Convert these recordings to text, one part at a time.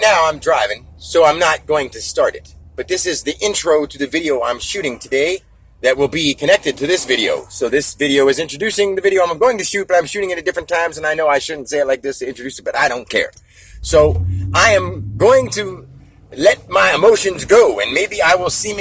now I'm driving, so I'm not going to start it. But this is the intro to the video I'm shooting today that will be connected to this video. So this video is introducing the video I'm going to shoot, but I'm shooting it at different times, and I know I shouldn't say it like this to introduce it, but I don't care. So I am going to let my emotions go, and maybe I will seem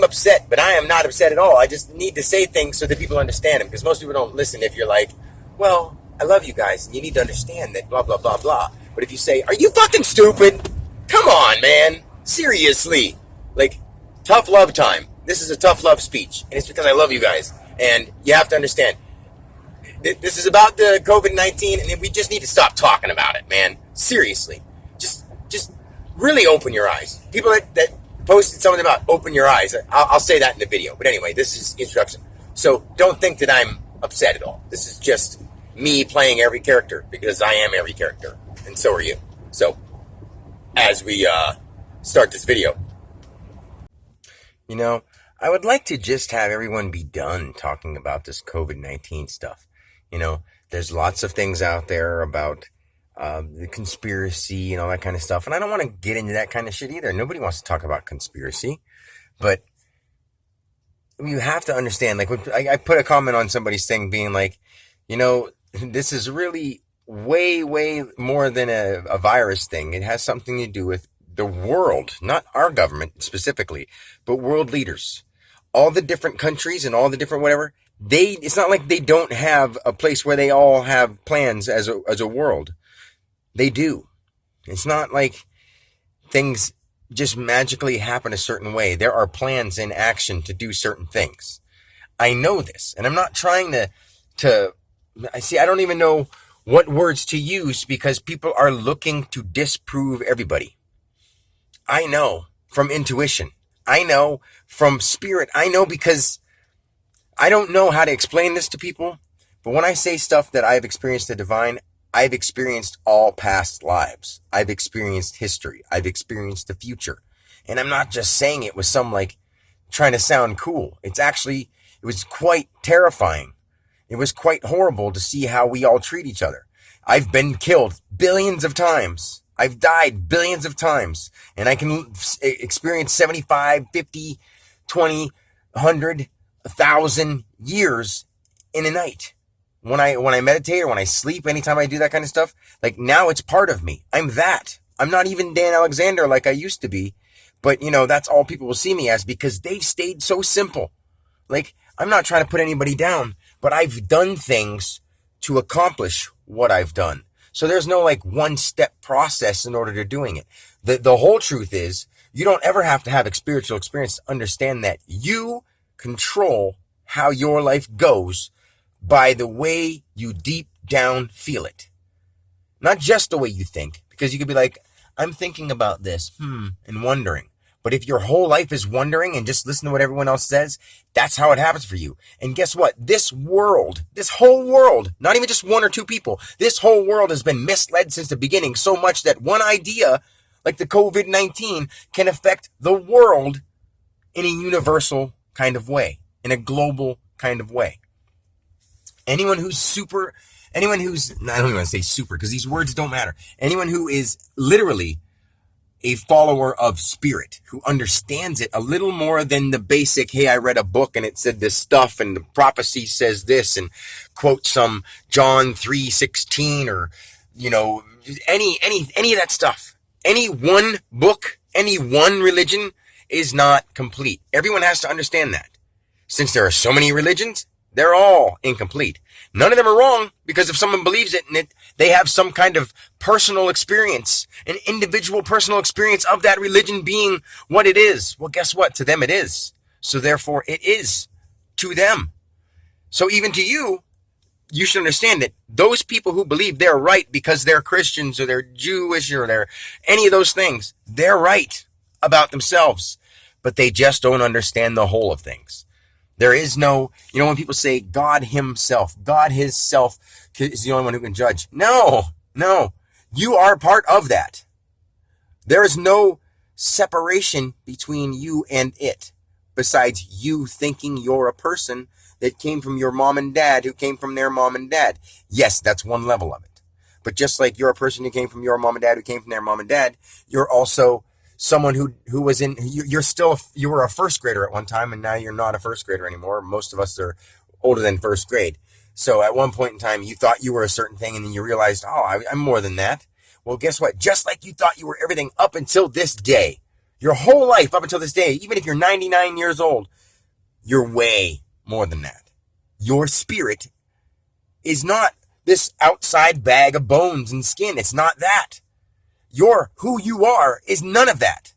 upset, but I am not upset at all. I just need to say things so that people understand them, because most people don't listen if you're like, well, I love you guys, and you need to understand that blah, blah, blah, blah. But if you say, are you fucking stupid? Come on, man. Seriously. Like, tough love time. This is a tough love speech, and it's because I love you guys. And you have to understand, this is about the COVID-19, and we just need to stop talking about it, man. Seriously. Just really open your eyes. People that posted something about open your eyes, I'll say that in the video. But anyway, this is introduction. So don't think that I'm upset at all. This is just me playing every character, because I am every character, and so are you. So, as we start this video, I would like to just have everyone be done talking about this COVID-19 stuff. There's lots of things out there about the conspiracy and all that kind of stuff, and I don't want to get into that kind of shit either. Nobody wants to talk about conspiracy, but you have to understand, like, when I put a comment on somebody's thing being like, this is really way, way more than a virus thing. It has something to do with the world, not our government specifically, but world leaders. All the different countries and all the different whatever, it's not like they don't have a place where they all have plans as a world. They do. It's not like things just magically happen a certain way. There are plans in action to do certain things. I know this, and I'm not trying to I don't even know what words to use, because people are looking to disprove everybody. I know from intuition. I know from spirit. I know because I don't know how to explain this to people, but when I say stuff that I've experienced the divine, I've experienced all past lives. I've experienced history. I've experienced the future. And I'm not just saying it with some trying to sound cool. It was quite terrifying. It was quite horrible to see how we all treat each other. I've been killed billions of times. I've died billions of times. And I can experience 75, 50, 20, 100, 1,000 years in a night. When I meditate or when I sleep, anytime I do that kind of stuff, now it's part of me. I'm that. I'm not even Dan Alexander like I used to be. But, that's all people will see me as, because they've stayed so simple. I'm not trying to put anybody down, but I've done things to accomplish what I've done. So there's no one-step process in order to doing it. The whole truth is, you don't ever have to have a spiritual experience to understand that you control how your life goes by the way you deep down feel it. Not just the way you think, because you could be like, I'm thinking about this, and wondering. But if your whole life is wondering and just listen to what everyone else says, that's how it happens for you. And guess what? This whole world, not even just one or two people, this whole world has been misled since the beginning so much that one idea, like the COVID-19, can affect the world in a universal kind of way, in a global kind of way. I don't even want to say super, because these words don't matter. Anyone who is literally a follower of spirit, who understands it a little more than the basic, hey, I read a book and it said this stuff and the prophecy says this, and quote some John 3:16 or, any of that stuff. Any one book, any one religion is not complete. Everyone has to understand that. Since there are so many religions, they're all incomplete. None of them are wrong, because if someone believes it and they have some kind of personal experience, an individual personal experience of that religion being what it is, well, guess what? To them it is. So therefore it is to them. So even to you, you should understand that those people who believe they're right because they're Christians or they're Jewish or they're any of those things, they're right about themselves, but they just don't understand the whole of things. There is no, when people say God himself, God his self is the only one who can judge. No, you are part of that. There is no separation between you and it, besides you thinking you're a person that came from your mom and dad, who came from their mom and dad. Yes, that's one level of it. But just like you're a person who came from your mom and dad, who came from their mom and dad, you're also someone who was in, you were a first grader at one time, and now you're not a first grader anymore. Most of us are older than first grade. So at one point in time, you thought you were a certain thing, and then you realized, oh, I'm more than that. Well, guess what? Just like you thought you were everything up until this day, your whole life up until this day, even if you're 99 years old, you're way more than that. Your spirit is not this outside bag of bones and skin. It's not that. Who you are is none of that.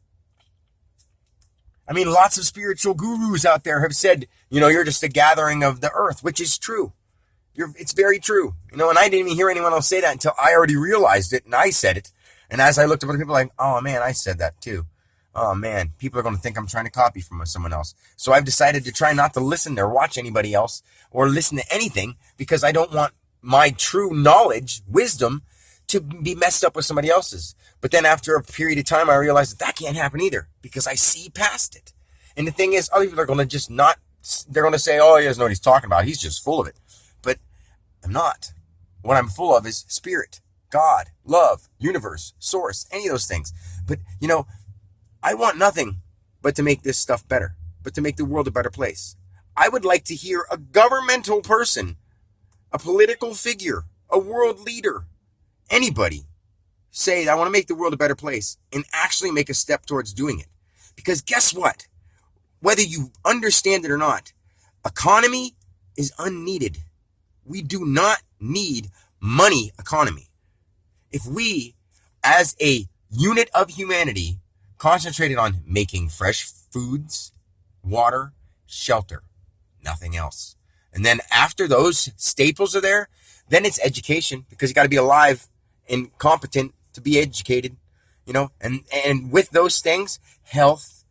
I mean, lots of spiritual gurus out there have said, you're just a gathering of the earth, which is true. It's very true. And I didn't even hear anyone else say that until I already realized it and I said it. And as I looked at other people, like, oh man, I said that too. Oh man, people are going to think I'm trying to copy from someone else. So I've decided to try not to listen or watch anybody else or listen to anything, because I don't want my true knowledge, wisdom, to be messed up with somebody else's. But then after a period of time, I realized that can't happen either, because I see past it. And the thing is, other people are going to just not, they're going to say, oh, he doesn't know what he's talking about. He's just full of it. But I'm not. What I'm full of is spirit, God, love, universe, source, any of those things. But, I want nothing but to make this stuff better, but to make the world a better place. I would like to hear a governmental person, a political figure, a world leader, anybody say, I want to make the world a better place, and actually make a step towards doing it. Because guess what? Whether you understand it or not, economy is unneeded. We do not need money economy. If we, as a unit of humanity, concentrated on making fresh foods, water, shelter, nothing else. And then after those staples are there, then it's education, because you got to be alive and competent to be educated, and with those things, health,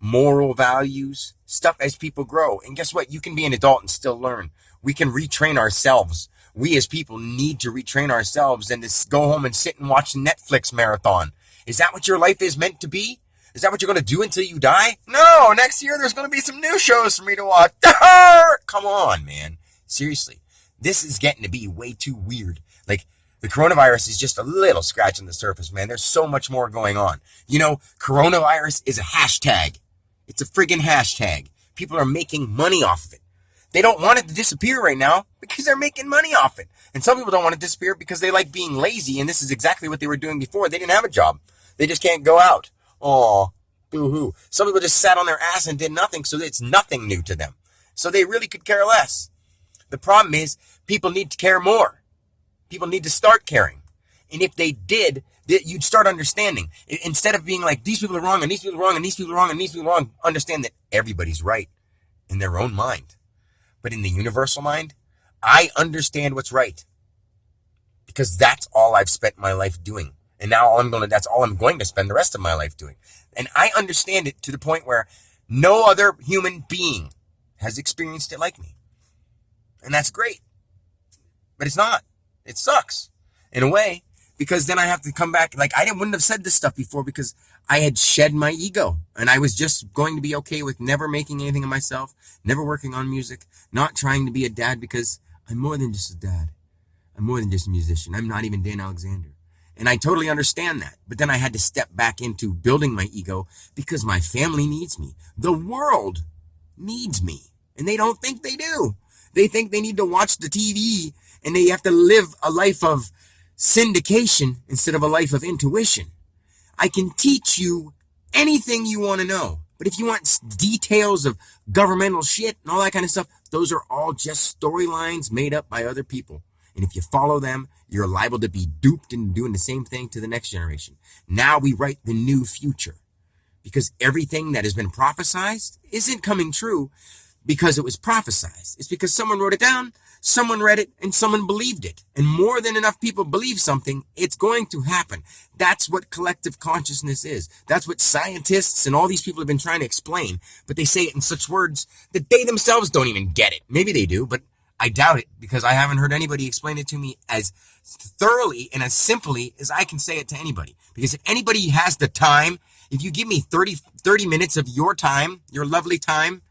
moral values, stuff as people grow. And guess what? You can be an adult and still learn. We can retrain ourselves. We as people need to retrain ourselves and just go home and sit and watch Netflix marathon. Is that what your life is meant to be? Is that what you're going to do until you die? No, next year there's going to be some new shows for me to watch. Come on, man. Seriously. This is getting to be way too weird. Like, the coronavirus is just a little scratch on the surface, man. There's so much more going on. Coronavirus is a hashtag. It's a friggin' hashtag. People are making money off of it. They don't want it to disappear right now because they're making money off it. And some people don't want it to disappear because they like being lazy, and this is exactly what they were doing before. They didn't have a job. They just can't go out. Aw, boo-hoo. Some people just sat on their ass and did nothing, so it's nothing new to them. So they really could care less. The problem is, people need to care more. People need to start caring. And if they did, you'd start understanding. Instead of being like, these people are wrong, and these people are wrong, and these people are wrong, and these people are wrong, understand that everybody's right in their own mind. But in the universal mind, I understand what's right, because that's all I've spent my life doing. And now that's all I'm going to spend the rest of my life doing. And I understand it to the point where no other human being has experienced it like me. And that's great. But it's not. It sucks in a way, because then I have to come back. Like, wouldn't have said this stuff before because I had shed my ego, and I was just going to be okay with never making anything of myself, never working on music, not trying to be a dad, because I'm more than just a dad. I'm more than just a musician. I'm not even Dan Alexander. And I totally understand that. But then I had to step back into building my ego because my family needs me. The world needs me. And they don't think they do. They think they need to watch the TV and they have to live a life of syndication instead of a life of intuition. I can teach you anything you want to know. But if you want details of governmental shit and all that kind of stuff, those are all just storylines made up by other people. And if you follow them, you're liable to be duped into doing the same thing to the next generation. Now we write the new future, because everything that has been prophesized isn't coming true because it was prophesized. It's because someone wrote it down, someone read it, and someone believed it. And more than enough people believe something, it's going to happen. That's what collective consciousness is. That's what scientists and all these people have been trying to explain, but they say it in such words that they themselves don't even get it. Maybe they do, but I doubt it, because I haven't heard anybody explain it to me as thoroughly and as simply as I can say it to anybody. Because if anybody has the time, if you give me 30 minutes of your time, your lovely time,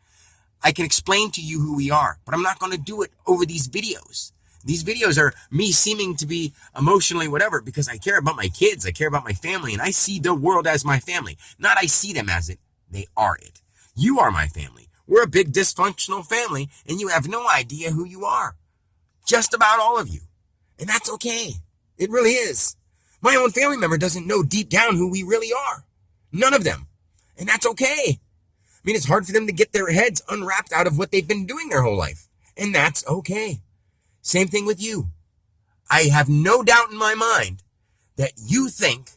I can explain to you who we are. But I'm not going to do it over these videos, These videos are me seeming to be emotionally whatever because I care about my kids, I care about my family, and I see the world as my family. Not I see them as it, they are it. You are my family. We're a big dysfunctional family, and you have no idea who you are. Just about all of you. And that's okay. It really is. My own family member doesn't know deep down who we really are. None of them. And that's okay. I mean, it's hard for them to get their heads unwrapped out of what they've been doing their whole life. And that's okay. Same thing with you. I have no doubt in my mind that you think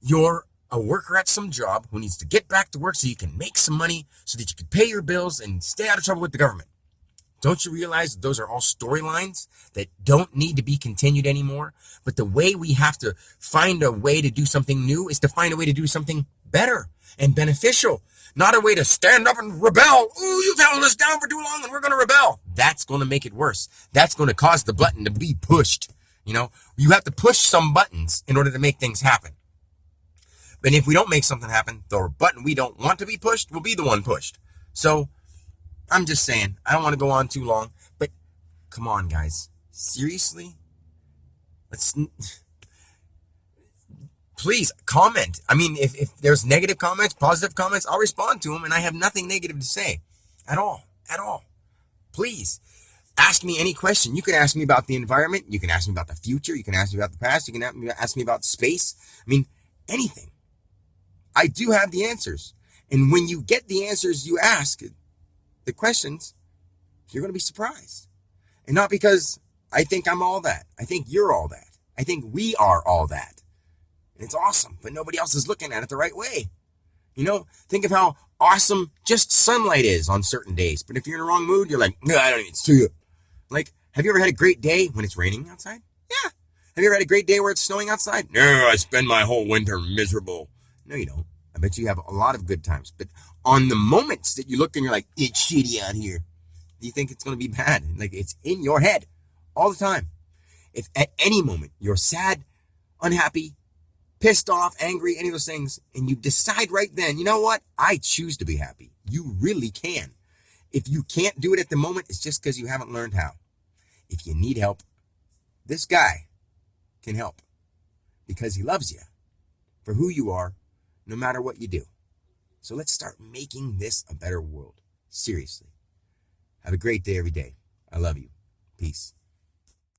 you're a worker at some job who needs to get back to work so you can make some money so that you can pay your bills and stay out of trouble with the government. Don't you realize that those are all storylines that don't need to be continued anymore? But the way we have to find a way to do something new is to find a way to do something better and beneficial. Not a way to stand up and rebel. Ooh, you've held us down for too long and we're going to rebel. That's going to make it worse. That's going to cause the button to be pushed. You know, you have to push some buttons in order to make things happen. But if we don't make something happen, the button we don't want to be pushed will be the one pushed. So I'm just saying, I don't want to go on too long, but come on, guys. Seriously? Please comment. I mean, if there's negative comments, positive comments, I'll respond to them, and I have nothing negative to say at all. Please ask me any question. You can ask me about the environment. You can ask me about the future. You can ask me about the past. You can ask me about space. I mean, anything. I do have the answers. And when you get the answers you ask, the questions, you're going to be surprised. And not because I think I'm all that. I think you're all that. I think we are all that. And it's awesome, but nobody else is looking at it the right way. You know, think of how awesome just sunlight is on certain days. But if you're in the wrong mood, you're like, no, I don't even see it. Like, have you ever had a great day when it's raining outside? Yeah. Have you ever had a great day where it's snowing outside? No, I spend my whole winter miserable. No, you don't. I bet you have a lot of good times. But on the moments that you look and you're like, it's shitty out here, do you think it's going to be bad? Like, it's in your head all the time. If at any moment you're sad, unhappy, pissed off, angry, any of those things, and you decide right then, you know what? I choose to be happy. You really can. If you can't do it at the moment, it's just because you haven't learned how. If you need help, this guy can help because he loves you for who you are, no matter what you do. So let's start making this a better world. Seriously. Have a great day every day. I love you. Peace.